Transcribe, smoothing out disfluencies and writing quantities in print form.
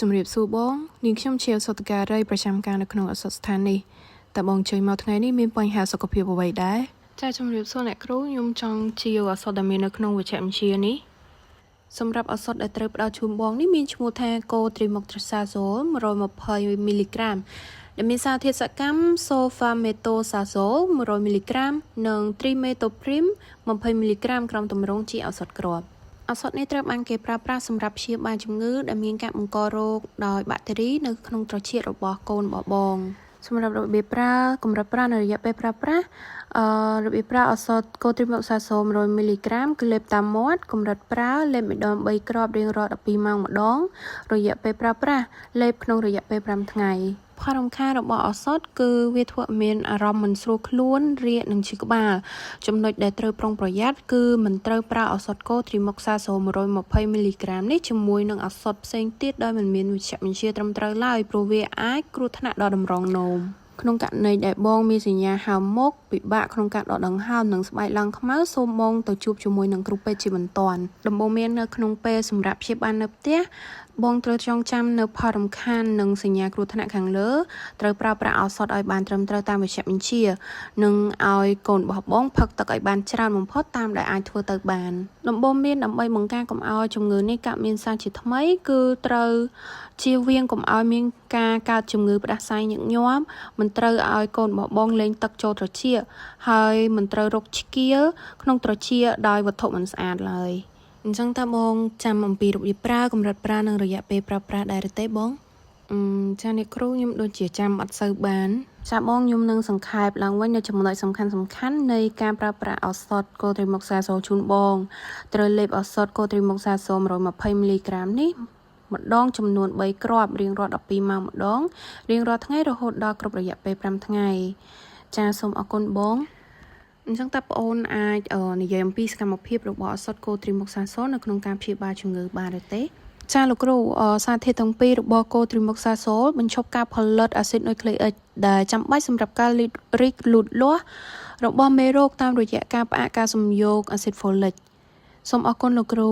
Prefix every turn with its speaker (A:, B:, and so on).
A: ជំរាបសួរបងនាងខ្ញុំជាសុតការីប្រចាំការនៅក្នុងអសតស្ថាននេះតែបងជួយមកថ្ងៃនេះមានបញ្ហាសុខភាពអ្វីដែរចាជំរាបសួរអ្នកគ្រូខ្ញុំចង់ជាអសតដែលមាននៅក្នុងវិជ្ជាបញ្ជានេះសម្រាប់អសតដែលត្រូវផ្ដល់ជូនបងនេះមានឈ្មោះថាកូត្រីមុកត្រសាសូល120មីលីក្រាមដែលមានសារធាតុសកម្មសូហ្វាមេតូសាសូល100មីលីក្រាមនិងត្រីមេតូព្រីម20មីលីក្រាមក្រោមទម្រង់ជាឱសថគ្រាប់ឱសថនេះត្រូវបានគេប្រើប្រាស់សម្រាប់ព្យាបាលជំងឺដែលមានការបង្ករោគដោយបាក់តេរីនៅក្នុងត្រចៀករបស់កូនរបស់បងសម្រាប់របៀបប្រើកម្រិតប្រើនៅរយៈពេលប្រើប្រាស់របៀបប្រើឱសថកូត្រីមុកសាសូល100មីលីក្រាមគឺលេបតាមមាត់កម្រិតប្រើលេបម្ដង3គ្រាប់រៀងរាល់12ម៉ោងម្ដងរយៈពេលប្រើប្រាស់លេបក្នុងរយៈពេល5ថ្ងៃផលរំខានរបស់ឱសថគឺវាធ្វើឲ្យមានអារម្មណ៍មិនស្រួលខ្លួនរាគនិងឈឺក្បាលចំណុចដែលត្រូវប្រុងប្រយ័ត្នគឺមិនត្រូវប្រើឱសថកូត្រីមុកសាសូល120មីលីក្រាមនេះជាមួយនឹងឱសថផ្សេងទៀតដោយមិនមានវិជ្ជាបញ្ជាត្រឹមត្រូវឡើយព្រោះវាអាចគ្រោះថ្នាក់ដល់តម្រងនោមក្នុងករណីដែលបងមានសញ្ញាហើមមុខពិបាកក្នុងការដកដង្ហើមនិងស្បែកឡើងខ្មៅសូមបងទៅជួបជាមួយនឹងគ្រូពេទ្យជាបន្ទាន់ដំបូងមាននៅក្នុងពេលសម្រាប់ព្យាបាលនៅផ្ទះបងត្រូវចងចាំនៅផលរំខាននិងសញ្ញាគ្រោះថ្នាក់ខាងលើត្រូវប្រើប្រាស់ឱសថឲ្យបានត្រឹមត្រូវតាមវិជ្ជាបញ្ជានិងឲ្យកូនរបស់បងផឹកទឹកឲ្យបានច្រើនបំផុតតាមដែលអាចធ្វើទៅបានដំបូងមានដើម្បីបង្ការកុំឲ្យជំងឺនេះកើតមានសារជាថ្មីគឺត្រូវជៀសវាងកុំឲ្យមានការកើតជំងឺផ្ដាសាយញឹកញាប់មិនត្រូវឲ្យកូនរបស់បងលេងទឹកចូលត្រចៀកហើយមិនត្រូវរកឆ្កៀលក្នុងត្រចៀកដោយវត្ថុមិនស្អាតឡើយអញ្ចឹងតើបងចាំអំពីរបៀបប្រើកម្រិតប្រើនិងរយៈពេលប្រើប្រាស់ដែរទេបងចាអ្នកគ្រូខ្ញុំដូចជាចាំអត់សូវបានចាបងខ្ញុំនឹងសង្ខេបឡើងវិញនៅចំណុចសំខាន់នៃការប្រើប្រាស់ឱសថកូត្រីមុកសាសូលជូនបងត្រូវលេបឱសថកូត្រីមុកសាសូល120មីលីក្រាមនេះម្ដងចំនួន3គ្រាប់រៀងរាល់12ម៉ោងម្ដងរៀងរាល់ថ្ងៃរហូតដល់គ្រប់រយៈពេល5ថ្ងៃចាសូមអរគុណបងអញ្ចឹងតើបងអូនអាចនិយាយអំពីសកម្មភាពរបស់ឱសថកូត្រីមុកសាសូលនៅក្នុងការព្យាបាលជំងឺបានទេចាលោកគ្រូសារធាតុទាំងពីររបស់កូត្រីមុកសាសូលបញ្ឈប់ការផលិតអាស៊ីតនុយក្លេអ៊ិកដែលចាំបាច់សម្រាប់ការរីកលូតលាស់របស់មេរោគតាមរយៈការផ្អាកការសំយោគអាស៊ីតហ្វូលិកសូមអរគុណលោកគ្រូ